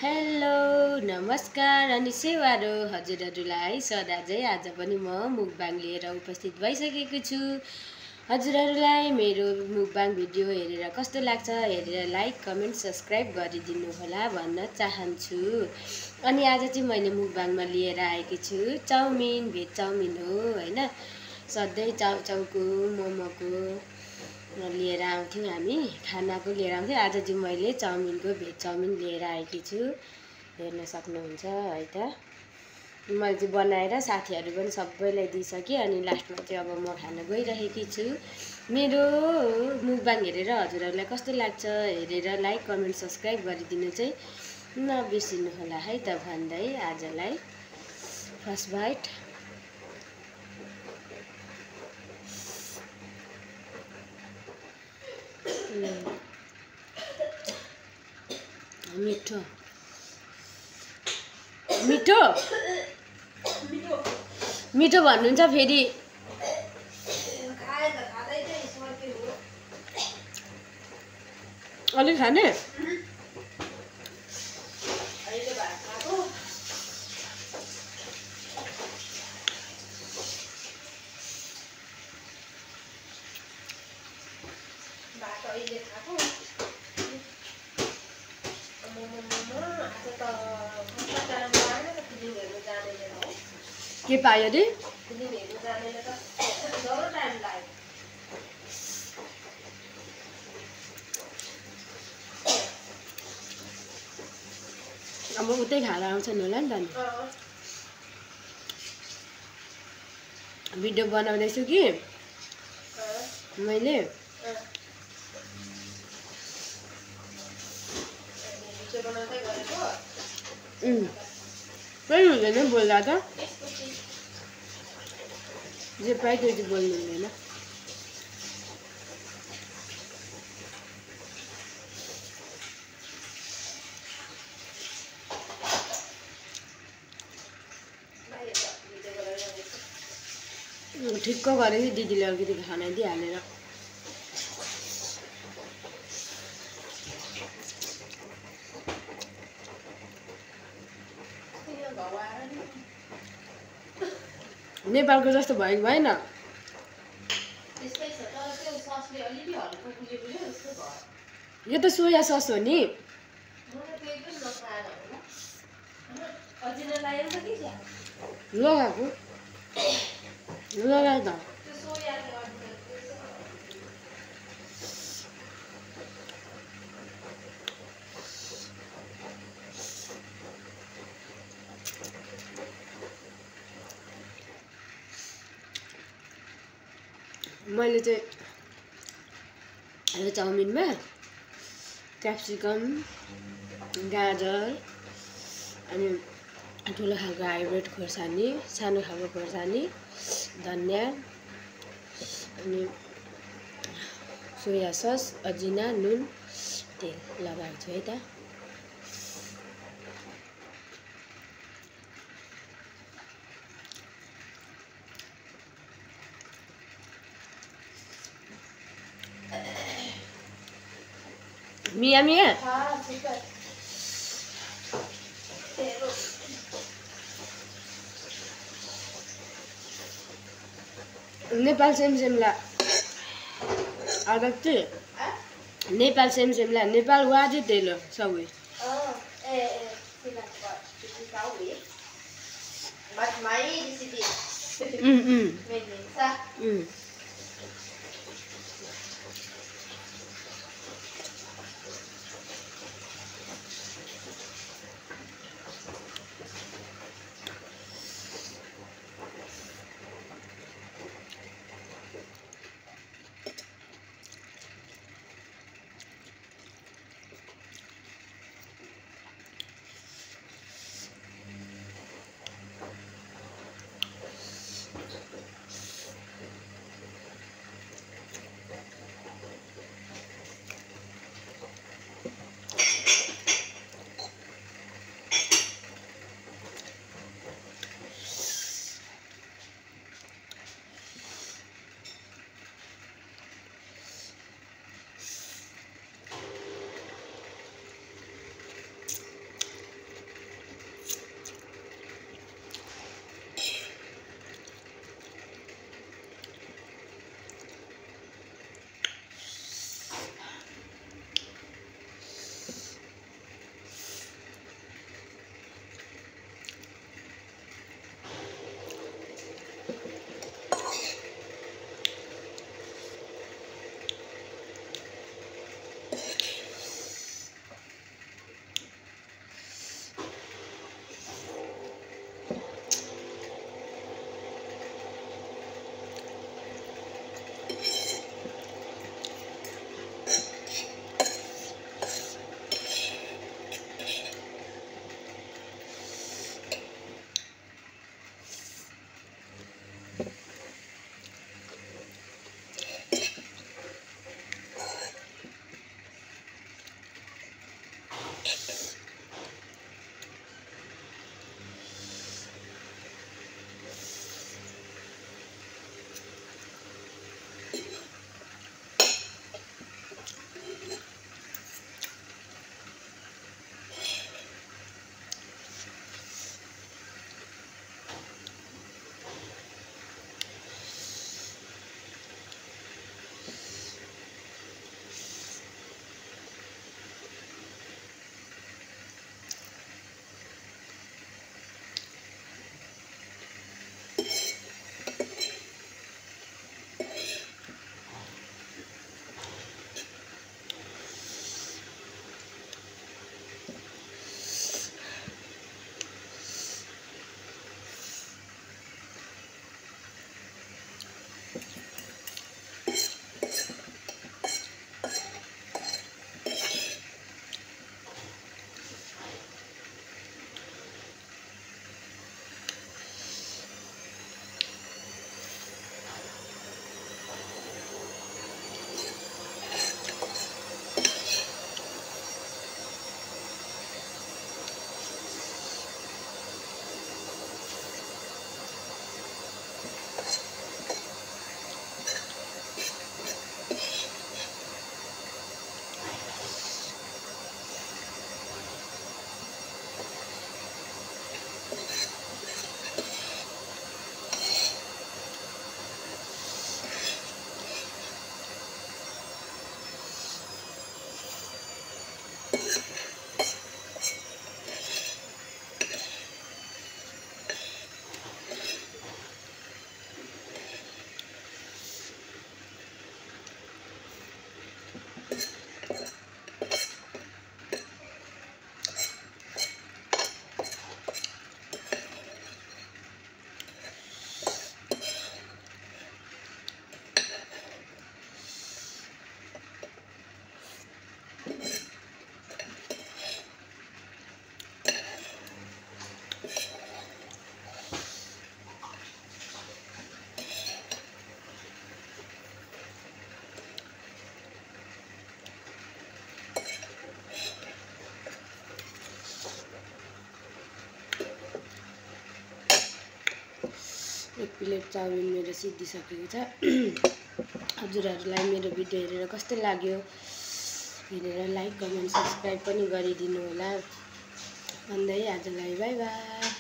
Hello नमस्कार अनि सेवारो हजुरहरूलाई सदाझै आज पनि म मुकबाङ लिएर उपस्थित भइसकेको छु। हजुरहरूलाई मेरो मुकबाङ भिडियो हेरेर कस्तो लाग्छ हेरेर लाइक कमेन्ट सब्स्क्राइब गरिदिनु होला भन्न चाहन्छु। अनि आज चाहिँ मैले मुकबाङमा लिएर आएकी छु चाउमिन, भेज चाउमिन हो हैन। सधैँ चाउचाउको मोमोको लिएर आउँथ्यौँ हामी, खानाको लिएर आउँथ्यौँ। आज चाहिँ मैले चाउमिनको भेज चाउमिन लिएर आएकी छु, हेर्न सक्नुहुन्छ है त। मैले चाहिँ बनाएर साथीहरू पनि सबैलाई दिइसकेँ अनि लास्टमा चाहिँ अब म खान गइरहेकी छु। मेरो मुकबाङ हेरेर हजुरहरूलाई कस्तो लाग्छ हेरेर लाइक कमेन्ट सब्स्क्राइब गरिदिनु चाहिँ नबिर्सिनु होला है त भन्दै आजलाई फर्स्ट बाइट। मिठो मिठो मिठो भन्नुहुन्छ फेरि। अलिक खाने के पायो अरे अब उतै खाएर आउँछन् होला नि त। भिडियो बनाउँदैछु कि मैले कहीँ हुँदैन बोल्दा त जे पायो त्यो चाहिँ बोल्नु हुँदैन। ठिक्क गरेँ कि दिदीले अलिकति खाना दिइहालेर। नेपालको जस्तो भएको भएन। यो त सोया सस हो नि। लगाएको लगाए त मैले चाहिँ यो चाउमिनमा क्याप्सिकम, गाजर अनि ठुलो खालको हाइब्रिड खोर्सानी, सानो खालको खोर्सानी, धनियाँ अनि सोया सस, अजिना, नुन, तेल लगाएको छु है त। मिया मिया नेपाल सेमसेमला आदत चाहिँ नेपाल सेमसेमला नेपाल वाजि तेलो सबै प्लेट चाउमिन मेरो सिद्धिसकेको छ। हजुरहरूलाई मेरो भिडियो हेरेर कस्तो लाग्यो हेरेर लाइक कमेन्ट सब्सक्राइब पनि गरिदिनु होला भन्दै आजलाई बाई बाई।